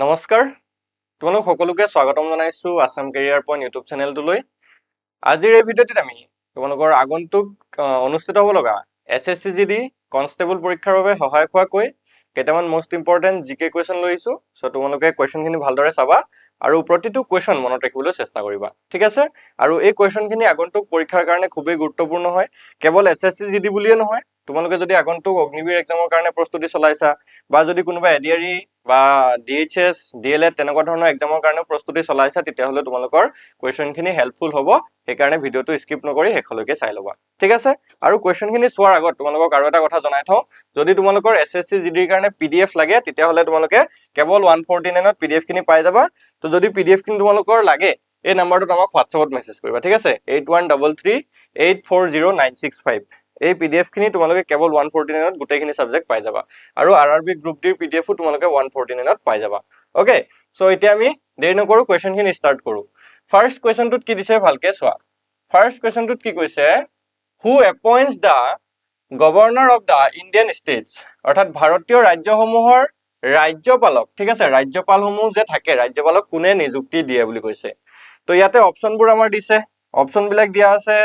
নমস্কাৰ তোমালোক সকলোকে স্বাগতম জনাইছো আসাম কেৰিয়াৰ পইণ্ট ইউটিউব চেনেলটোলৈ আজিৰ এই ভিডিঅ'টিত আমি তোমালোকৰ আগন্তুক অনুষ্ঠিত হ'ব লগা SSCGD কনষ্টেবল পৰীক্ষাৰ বাবে সহায়ক হোৱাকৈ কেইটামান মোষ্ট ইম্পৰ্টেণ্ট জিকে কুৱেশ্যন লৈছো সো তোমালোকে কুৱেশ্যনখিনি ভালদৰে চাবা আৰু প্ৰতিটো কুৱেশ্যন মনত ৰাখিবলৈ চেষ্টা কৰিবা ঠিক আছে আৰু এই কুৱেশ্যনখিনি আগন্তুক পৰীক্ষাৰ কাৰণে খুবেই গুৰুত্বপূৰ্ণ হয় কেৱল SSCGD বুলিয়ে নহয় তোমালোকে যদি আগন্তুক অগ্নিবীৰ এক্সামৰ কাৰণে প্ৰস্তুতি চলাইছা বা যদি কোনোবা এডিআৰই বা DHS DLED তেনেকুৱা ধৰণৰ এক্সামৰ কাৰণে প্ৰস্তুতি চলাইছা তেতিয়া হলে তোমালোকৰ কুৱেশ্যনখিনি হেল্পফুল হ'ব সেইকাৰণে ভিডিঅ'টো স্কিপ নকৰি শেষলৈকে চাই ল'বা ঠিক আছে আৰু কুৱেশ্যনখিনি চোৱাৰ আগত তোমালোকক আৰু এটা কথা জনাই থওঁ যদি তোমালোকৰ SSCGD ৰ কাৰণে PDF লাগে তেতিয়া হলে তোমালোকে কেৱল 149 ত PDF খিনি পাই যাবা তো যদি PDF খিনি তোমালোকৰ লাগে এই নম্বৰটোত আমাক WhatsApp ত মেছেজ কৰিবা ঠিক আছে 8133840965 এই PDF খিনি তোমালোকে কেৱল 149 ত গোটেইখিনি সাবজেক্ট পাই যাবা আৰু RRB গ্ৰুপ ডিৰ PDF ও তোমালোকে 149 ত পাই যাবা ওকে সো এতিয়া আমি দেৰি নকৰো কুৱেশ্যনখিনি স্টাৰ্ট কৰো ফাৰ্স্ট কুৱেশ্যনটোত কি দিছে ভালকে চোৱা ফাৰ্স্ট কুৱেশ্যনটোত কি কৈছে who appoints the governor of the Indian states অৰ্থাৎ ভাৰতীয় ৰাজ্যসমূহৰ ৰাজ্যপালক ঠিক আছে ৰাজ্যপালসমূহ যে থাকে ৰাজ্যপালক কোনে নিযুক্তি দিয়ে বুলি কৈছে তো ইয়াতে অপচনবোৰ আমাৰ দিছে অপচন বিলাক দিয়া আছে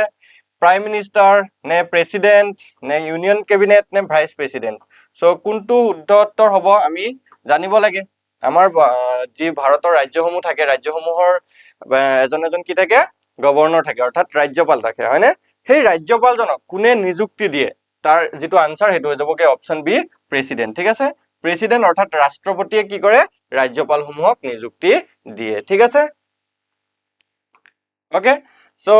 প্ৰাইম মিনিষ্টাৰ নে প্ৰেসিডেন্ট নে ইউনিয়ন কেবিনেট নে ভাইস প্ৰেসিডেন্ট সো কোনটো শুদ্ধ উত্তৰ হ'ব আমি জানিব লাগে আমাৰ যি ভাৰতৰ ৰাজ্যসমূহ থাকে ৰাজ্যসমূহৰ এজন কি থাকে গভৰ্ণৰ থাকে অৰ্থাৎ ৰাজ্যপাল থাকে হয়নে সেই ৰাজ্যপালজনক কোনে নিযুক্তি দিয়ে তাৰ যেটো আনসাৰ হেতু হৈ যাব কি অপচন বি প্ৰেসিডেন্ট ঠিক আছে প্ৰেসিডেন্ট অৰ্থাৎ ৰাষ্ট্ৰপতিয়ে কি কৰে ৰাজ্যপালসমূহক নিযুক্তি দিয়ে ঠিক আছে ওকে সো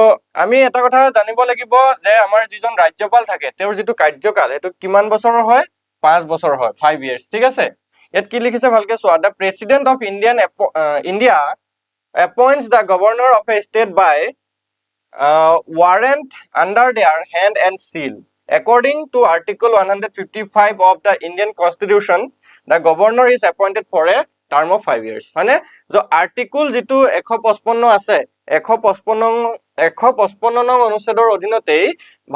আমি এটা কথা জানিব লাগিব যে আমাৰ যিজন ৰাজ্যপাল থাকে তেওঁৰ যেটো কাৰ্যকাল হেতু কিমান বছৰৰ হয় 5 বছৰ হয় 5 ইয়াৰ্স ঠিক আছে ইয়াত কি লিখিছে ভালকে চোৱা the president of India appoints the governor of a state by warrant under their hand and seal according to article 155 of the Indian constitution the governor is appointed for a term of 5 years মানে যে article যেটো 155 আছে 155 নং অনুচ্ছেদৰ অধীনতেই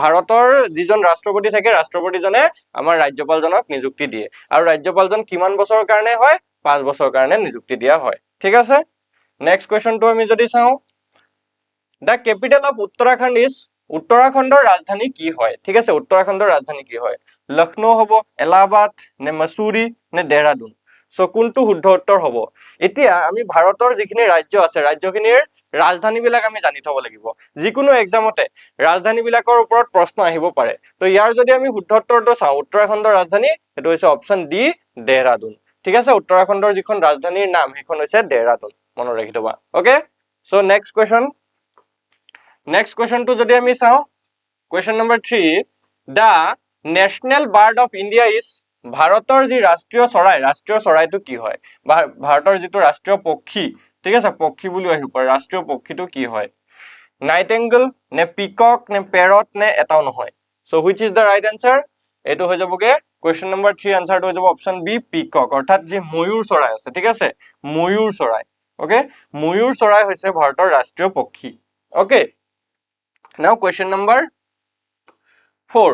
ভাৰতৰ যিজন ৰাষ্ট্ৰপতি থাকে ৰাষ্ট্ৰপতিজনে আমাৰ ৰাজ্যপালজনক নিযুক্তি দিয়ে আৰু ৰাজ্যপালজন কিমান বছৰৰ কাৰণে হয় 5 বছৰৰ কাৰণে নিযুক্তি দিয়া হয় ঠিক আছে নেক্সট কোৱেশ্চনটো আমি যদি চাও The capital of Uttarakhand is উত্তৰাখণ্ডৰ ৰাজধানী কি হয় ঠিক আছে উত্তৰাখণ্ডৰ ৰাজধানী কি হয় লখনৌ হ'ব এলাহাবাদ নে মসুৰী নে দেহৰাদুন সো কোনটো শুদ্ধ উত্তৰ হ'ব এতিয়া আমি ভাৰতৰ যিখিনি ৰাজ্য আছে ৰাজ্যখিনিৰ ৰাজধানী বিলাক আমি জানি থব লাগিব যিকোনো এক্সামতে ৰাজধানী বিলাকৰ ওপৰত প্ৰশ্ন আহিব পাৰে তো ইয়াৰ যদি আমি শুদ্ধ উত্তৰটো চাও উত্তৰাখণ্ডৰ ৰাজধানী এটো হৈছে অপচন ডি দেহৰাদুন ঠিক আছে উত্তৰাখণ্ডৰ যিখন ৰাজধানীৰ নাম হেখন হৈছে দেহৰাদুন মনত ৰাখি থবা okay so next question to যদি আমি চাও question number 3 the national bird of India is ভাৰতৰ যি ৰাষ্ট্ৰীয় চৰাইটো কি হয় ভাৰতৰ যিটো ৰাষ্ট্ৰীয় পক্ষী ঠিক আছে পক্ষী বুলি আহিব পাৰে ৰাষ্ট্ৰীয় পক্ষীটো কি হয় নাইটিঙ্গেল নে পিকক নে প্যাৰট নে এটাও নহয় so which is the right answer এটো হৈ যাবগে question number 3 আনসাৰটো হৈ যাব অপচন বি পিকক অৰ্থাৎ যি ময়ূৰ চৰাই আছে ঠিক আছে ময়ূৰ চৰাই ওকে ময়ূৰ চৰাই হৈছে ভাৰতৰ ৰাষ্ট্ৰীয় পক্ষী okay Now question number 4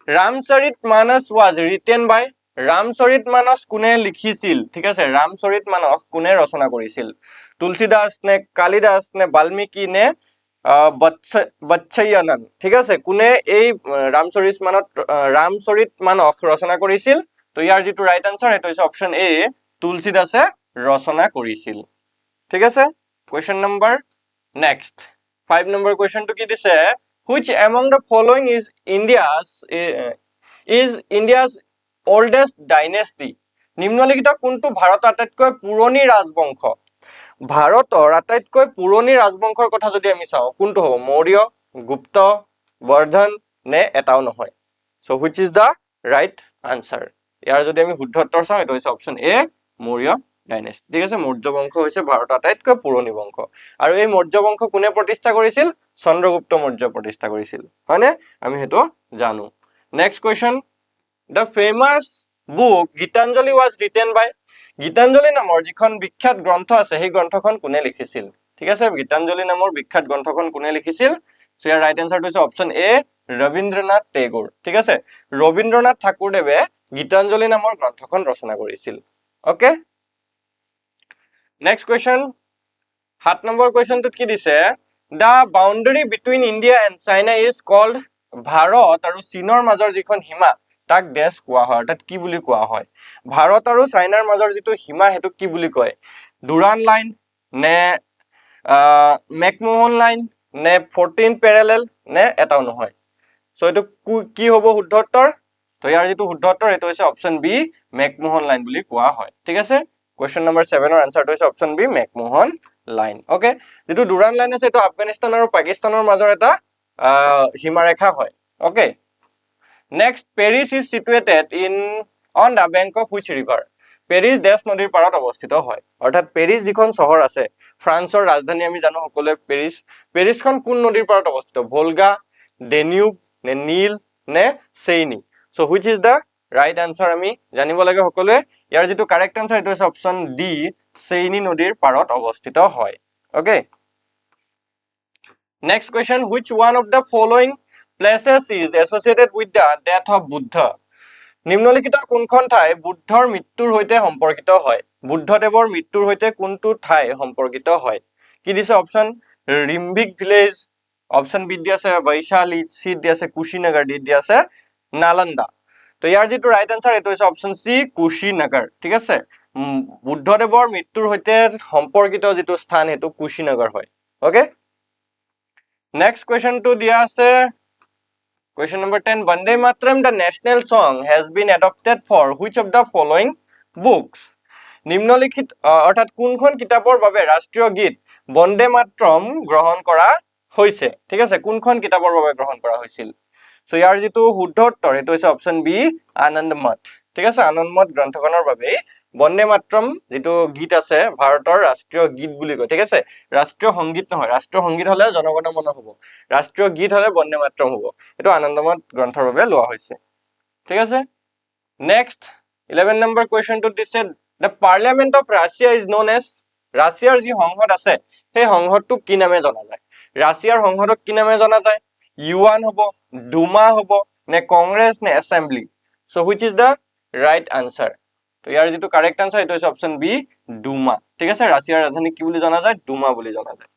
Ramcharitmanas was written by Ramcharitmanas কোনে লিখিছিল ঠিক আছে Ramcharitmanas কোনে ৰচনা কৰিছিল তুলসীদাস নে কালিদাস নে বাল্মীকি নে বচ্চয়নন ঠিক আছে কোনে এই Ramcharitmanas ৰচনা কৰিছিল তো ইয়াৰ যেটো ৰাইট আনসাৰ এটো হৈছে অপচন এ তুলসীদাসে ৰচনা কৰিছিল ঠিক আছে question number next 5 number question to ki dise which among the following is India's oldest dynasty নিম্নলিখিত কোনটো ভাৰত আটাইতকৈ পুৰণি ৰাজবংশ ভাৰতৰ আটাইতকৈ পুৰণি ৰাজবংশৰ কথা যদি আমি চাও কোনটো হ'ব মৌৰ্য গুপ্ত বৰ্ধন নে এটাও নহয় so which is the right answer ইয়াৰ যদি আমি শুদ্ধ উত্তৰ চাও এটো হৈছে অপচন এ মৌৰ্য ডাইনেষ্টি ঠিক আছে মৌৰ্য বংশ হৈছে ভাৰত আটাইতকৈ পুৰণি বংশ আৰু এই মৌৰ্য বংশ কোনে প্ৰতিষ্ঠা কৰিছিল চন্দ্ৰগুপ্ত মৌৰ্য প্ৰতিষ্ঠা কৰিছিল হয়নে আমি হেতু জানো next question the famous book Gitanjali was written by Gitanjali নামৰ যিখন বিখ্যাত গ্ৰন্থ আছে সেই গ্ৰন্থখন কোনে লিখিছিল ঠিক আছে গীতাঞ্জলি নামৰ বিখ্যাত গ্ৰন্থখন কোনে লিখিছিল সো ইয়াৰ ৰাইট আনসাৰটো হৈছে অপচন এ ৰবীন্দ্ৰনাথ টেগোৰ ঠিক আছে ৰবীন্দ্ৰনাথ ঠাকুৰদেৱে গীতাঞ্জলি নামৰ গ্ৰন্থখন ৰচনা কৰিছিল ওকে নেক্সট কুৱেশ্যন 7 নম্বৰ কুৱেশ্যনটোত কি দিছে the boundary between India and China is called Bharat আৰু চীনৰ মাজৰ যিখন সীমা তাক ডেছ কোৱা হয় অৰ্থাৎ কি বুলি কোৱা হয় ভাৰত আৰু চাইনাৰ মাজৰ যিটো সীমা হেতু কি বুলি কয় ডুৰান লাইন নে মেকমোহন লাইন নে 14 প্যাৰালেল নে এটাও নহয় সো এটো কি হ'ব শুদ্ধ উত্তৰ তো ইয়াৰ যেটো শুদ্ধ উত্তৰ এটো হৈছে অপচন বি মেকমোহন লাইন বুলি কোৱা হয় ঠিক আছে কোৱেশ্চন নম্বৰ 7 ৰ আনসাৰটো হৈছে option B McMahon line okay যেটো ডুৰান লাইন আছে এটো আফগানিস্তান আৰু পাকিস্তানৰ মাজৰ এটা সীমাৰেখা হয় okay next Paris is situated in on the bank of which river Paris ডেছ নদীৰ পাৰত অৱস্থিত হয় অৰ্থাৎ পেৰিছ যিখন চহৰ আছে ফ্ৰান্সৰ ৰাজধানী আমি জানো সকলোৱে পেৰিছখন কোন নদীৰ পাৰত অৱস্থিত ভোলগা ডেনিউব নে নীল নে Seine so which is the right answer আমি জানিব লাগে সকলোৱে ইয়াৰ যেটো কাৰেক্ট আনসাৰ এটো হৈছে অপচন ডি সেইনি নদীৰ পাৰত অৱস্থিত হয় okay next question which one of the following places is associated with the death of Buddha নিম্নলিখিত কোনখন ঠাই বুদ্ধৰ মৃত্যুৰ হৈতে সম্পৰ্কিত হয় বুদ্ধদেৱৰ মৃত্যুৰ হৈতে কোনটো ঠাই সম্পৰ্কিত হয় কি দিছে অপচন ৰিম্বিক ভিলেজ অপচন বি দি আছে বৈশালী সি দি আছে কুশীনগৰ দি আছে নালন্দা তো ইয়াৰ যেটো ৰাইট আনসাৰ এটো হৈছে অপচন সি কুশীনগৰ ঠিক আছে বুদ্ধদেৱৰ মৃত্যুৰ হৈতে সম্পৰ্কিত যেটো স্থান হেতু কুশীনগৰ হয় ওকে নেক্সট কোৱেশ্চন টু দিয়া আছে Question number 10. Vande Mataram, the national song, has been adopted for which of the following books? নিম্নলিখিত অৰ্থাৎ কোনখন কিতাপৰ বাবে ৰাষ্ট্ৰীয় গীত বন্দে মাতৰম গ্ৰহণ কৰা হৈছে ঠিক আছে কোনখন কিতাপৰ বাবে গ্ৰহণ কৰা হৈছিল সো ইয়াৰ যেটো শুদ্ধ উত্তৰ এটো হৈছে অপচন বি আনন্দ মঠ ঠিক আছে আনন্দ মঠ গ্ৰন্থখনৰ বাবে বন্দে মাতৰম যেটো গীত আছে ভাৰতৰ ৰাষ্ট্ৰীয় গীত বুলি কয় ঠিক আছে ৰাষ্ট্ৰীয় সংগীত নহয় ৰাষ্ট্ৰীয় সংগীত হলে জনগণ মন হ'ব ৰাষ্ট্ৰীয় গীত হলে বন্দে মাতৰম হ'ব এটো আনন্দমঠ গ্ৰন্থৰ বাবে লোৱা হৈছে ঠিক আছে নেক্সট 11 নম্বৰ কোৱেশ্চনটো দিছে the parliament of Russia is known as ৰাছিয়াৰ যি সংসদ আছে সেই সংসদটো কি নামে জনা যায় ৰাছিয়াৰ সংসদক কি নামে জনা যায় ইউএন হ'ব ডুমা হ'ব নে কংগ্ৰেছ নে assembly so which is the right answer তো ইয়াৰ যেটো কাৰেক্ট আনসাৰ এটো হৈছে অপচন বি ডুমা ঠিক আছে ৰাছিয়াৰ ৰাজধানী কি বুলি জনা যায় ডুমা বুলি জনা যায়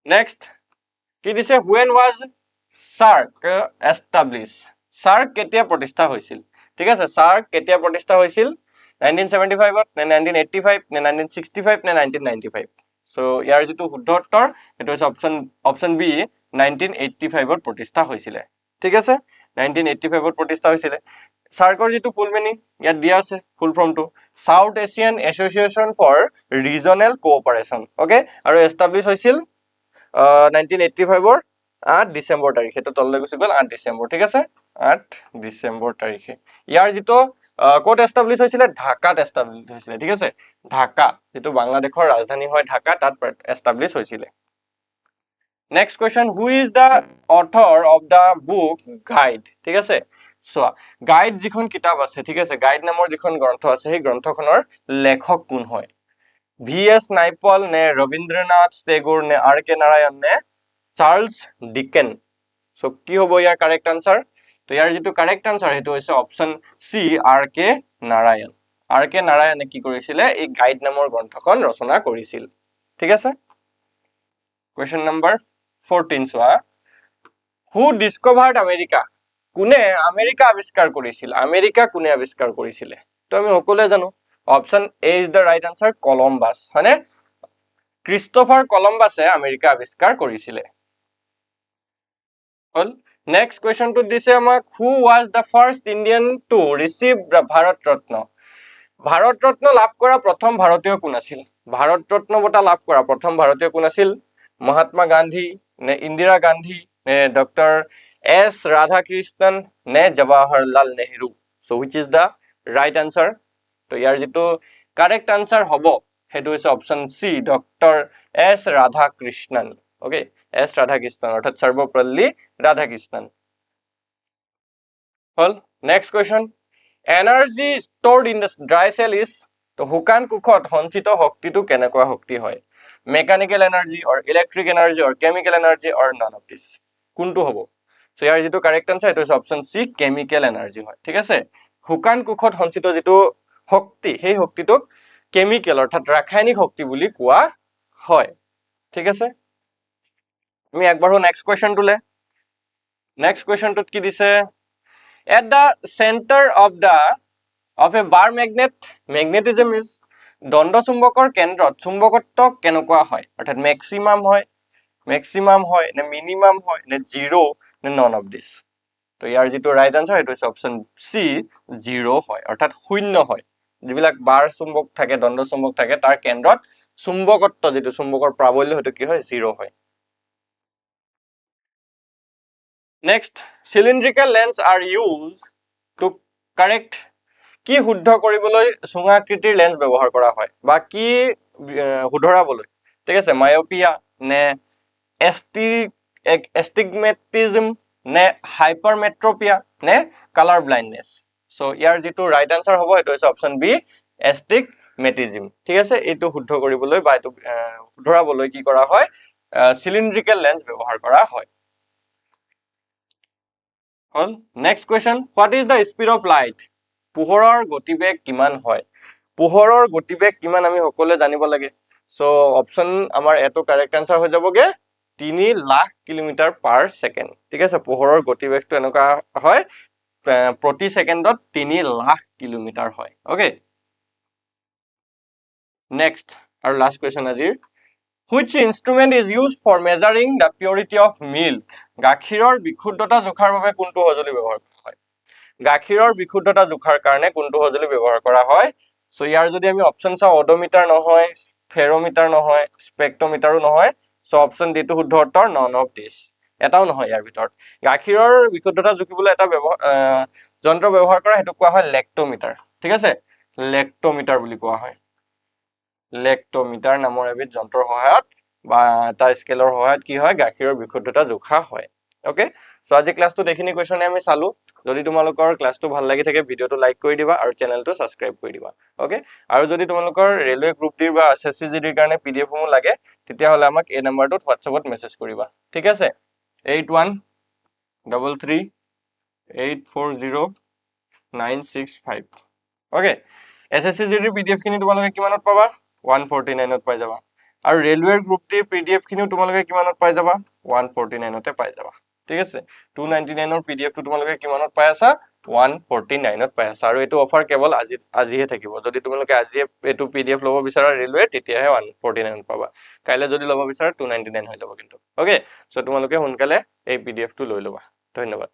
নেক্সট কি দিছে when was SAARC established SAARC কেতিয়া প্ৰতিষ্ঠা হৈছিল ঠিক আছে SAARC কেতিয়া প্ৰতিষ্ঠা হৈছিল 1975 নে 1985 নে 1965 নে 1995 সো ইয়াৰ যেটো শুদ্ধ উত্তৰ এটো হৈছে অপচন বি 1985 ত প্ৰতিষ্ঠা হৈছিল ঠিক আছে 1985 ত প্ৰতিষ্ঠা হৈছিল SAARCৰ যেটো ফুল মিনিং ইয়াত দিয়া আছে ফুল ফৰ্মটো South Asian Association for Regional Cooperation okay আৰু এষ্টাবলিশ হৈছিল 1985 ৰ 8 ডিসেম্বৰ তাৰিখে তো তললৈ গুছি গল 8 ডিসেম্বৰ ঠিক আছে 8 ডিসেম্বৰ তাৰিখে ইয়াৰ যেটো কোড এষ্টাবলিশ হৈছিল ঢাকাত এষ্টাবলিশ হৈছিল ঠিক আছে ঢাকা যেটো বাংলাদেশৰ ৰাজধানী হয় ঢাকা তাত এষ্টাবলিশ হৈছিল next question who is the author of the book guide ঠিক আছে সো গাইড যিখন কিতাপ আছে ঠিক আছে গাইড নামৰ যিখন গ্ৰন্থ আছে সেই গ্ৰন্থখনৰ লেখক কোন হয় ভিএস নাইপল নে ৰবীন্দ্ৰনাথ টেগোৰ নে আৰ কে নাৰায়ণ নে চাৰ্লছ ডিকেন সো কি হ'ব ইয়াৰ কাৰেক্ট আনসাৰ তো ইয়াৰ যেটো কাৰেক্ট আনসাৰ হেতু হৈছে অপচন সি আৰ কে নাৰায়ণে কি কৰিছিল এই গাইড নামৰ গ্ৰন্থখন ৰচনা কৰিছিল ঠিক আছে কোৱেশ্চন নম্বৰ 14 সোৱা হু ডিসকভাৰ্ড আমেৰিকা কোনে আমেৰিকা আৱিষ্কাৰ কৰিছিল আমেৰিকা কোনে আৱিষ্কাৰ কৰিছিল তো আমি সকলোৱে জানো option A is the right answer Columbus হয়নে ক্ৰিস্টোফাৰ কলম্বাসে আমেৰিকা আৱিষ্কাৰ কৰিছিল হল নেক্সট কোৱেশ্চন টু দিছে আমাক হু ওয়াজ দা ফাৰ্স্ট ইন্ডিয়ান টু ৰিসিভ দা ভাৰত ৰত্ন লাভ কৰা প্ৰথম ভাৰতীয় কোন আছিল ভাৰত ৰত্ন বঁটা লাভ কৰা প্ৰথম ভাৰতীয় কোন আছিল মহাত্মা গান্ধী নে ইন্দিৰা গান্ধী নে ডক্টৰ এস ৰাধাকৃষ্ণন নে Jawaharlal Nehru so which is the right answer তো ইয়াৰ যেটো কাৰেক্ট আনসাৰ হ'ব হেতু হৈছে অপচন সি ডক্টৰ এস ৰাধাকৃষ্ণন ওকে এস ৰাধাকৃষ্ণন অৰ্থাৎ সৰ্বপল্লী ৰাধাকৃষ্ণন হল next question energy stored in the dry cell is তো হুকান কোষত সঞ্চিত শক্তিটো কেনেকুৱা শক্তি হয় mechanical energy or electric energy or chemical energy or none of this কোনটো হ'ব সো ইয়াৰ যেটো কাৰেক্ট আনসাৰ এটো হৈছে অপচন সি কেমিক্যাল এনাৰ্জি হয় ঠিক আছে হুকান কোষত সঞ্চিত যেটো শক্তি সেই শক্তিটোক কেমিকেল অৰ্থাৎ ৰাসায়নিক শক্তি বুলি কোৱা হয় ঠিক আছে আমি একবাৰ নেক্সট কোৱেশ্চনটোলে নেক্সট কোৱেশ্চনটোত কি দিছে at the center of a bar magnet magnetism is দণ্ড চুম্বকৰ কেন্দ্ৰত চুম্বকত্ব কেনেকুৱা হয় অৰ্থাৎ ম্যাক্সিমাম হয় নে মিনিমাম হয় নে জিৰো নে নন অফ দিস তো ইয়াৰ যেটো ৰাইট আনসাৰ এটো হৈছে অপচন সি জিৰো হয় অৰ্থাৎ শূন্য হয় যিবিলাক বাৰ চুম্বক থাকে দণ্ড চুম্বক থাকে তাৰ কেন্দ্ৰত চুম্বকত্ব যেটো চুম্বকৰ প্ৰাবল্য হয়তো কি হয় জিৰো হয় Next, cylindrical lens are used to correct কি শুদ্ধ কৰিবলৈ সুঙাকৃতিৰ লেন্স ব্যৱহাৰ কৰা হয় বা কি শুধৰাবলৈ ঠিক আছে মায়োপিয়া নে এস্টিগমেটিজম নে হাইপাৰমেট্ৰোপিয়া নে কালাৰ ব্লাইণ্ডনেস সো ইয়াৰ যেটো ৰাইট আনসাৰ হ'ব এটো হৈছে অপচন বি এস্টিগমেটিজম ঠিক আছে এটো শুদ্ধ কৰিবলৈ বা এটো শুধৰাবলৈ কি কৰা হয় সিলিন্ড্ৰিকেল লেন্স ব্যৱহাৰ কৰা হয় Well, next question. What is the speed of light? পোহৰৰ গতিবেগ কিমান হয়? পোহৰৰ গতিবেগ কিমান আমি সকলোৱে জানিব লাগে। So option আমাৰ এটো কাৰেক্ট আনসাৰ হৈ যাবগে 3 লাখ কিলোমিটাৰ পাৰ সেকেন্ড। ঠিক আছে পোহৰৰ গতিবেগটো এনেকুৱা হয় প্ৰতি সেকেন্ডত 3 লাখ কিলোমিটাৰ হয়। ওকে Next আৰু last question আজিৰ Which instrument is used for measuring the purity of milk? গাখীৰৰ বিশুদ্ধতা জোখাৰ বাবে কোনটো সঁজুলি ব্যৱহাৰ কৰা হয়? গাখীৰৰ বিশুদ্ধতা জোখাৰ কাৰণে কোনটো সঁজুলি ব্যৱহাৰ কৰা হয়? সো ইয়াৰ যদি আমি অপচন চাও অডোমিটাৰ নহয়, ফেৰোমিটাৰ নহয়, স্পেক্ট্ৰোমিটাৰো নহয়, সো অপচন ডি টো শুদ্ধ উত্তৰ নন অফ দিস। এটাও নহয় ইয়াৰ ভিতৰত। গাখীৰৰ বিশুদ্ধতা জোখিবলৈ এটা যন্ত্ৰ ব্যৱহাৰ কৰা হেতু কোৱা হয় লেক্টোমিটাৰ। ঠিক আছে? লেক্টোমিটাৰ বুলি কোৱা হয়। লেক্টোমিটাৰ নামৰ এবিধ যন্ত্ৰৰ সহায়ত বা এটা স্কেলৰ সহায়ত কি হয় গাখীৰৰ বিশুদ্ধতা জোখা হয় ওকে সো আজি ক্লাসটো দেখিনি কোৱেশ্চনে আমি চালো যদি তোমালোকৰ ক্লাসটো ভাল লাগি থাকে ভিডিওটো লাইক কৰি দিবা আৰু চেনেলটো সাবস্ক্ৰাইব কৰি দিবা ওকে আৰু যদি তোমালোকৰ ৰেলৱে গ্ৰুপ ডিৰ বা এসএসসি জিডিৰ কাৰণে পিডিএফ সমূহ লাগে তেতিয়া হলে আমাক এই নম্বৰটোত WhatsAppত মেছেজ কৰিবা ঠিক আছে 8133840965 ওকে এসএসসি জিডিৰ পিডিএফ খিনি তোমালোকে কিমানত পাবা 149 ত পাই যাবা আৰু ৰেলৱে গ্ৰুপ ডিৰ পিডিএফ খিনিও তোমালোকে কিমানত পাই যাবা 149 তে পাই যাবা ঠিক আছে 299 ৰ পিডিএফ টো তোমালোকে কিমানত পাই আছা 149 ত পাই আছা আৰু এটো অফাৰ কেৱল আজিহে থাকিব যদি তোমালোকে আজিয়ে এটো পিডিএফ লব বিচাৰা ৰেলৱে তেতিয়াহে 149 পাবা কাইলে যদি লব বিচাৰা 299 হৈ যাব কিন্তু ওকে সো তোমালোকে সোনকালে এই পিডিএফ টো লৈ লবা ধন্যবাদ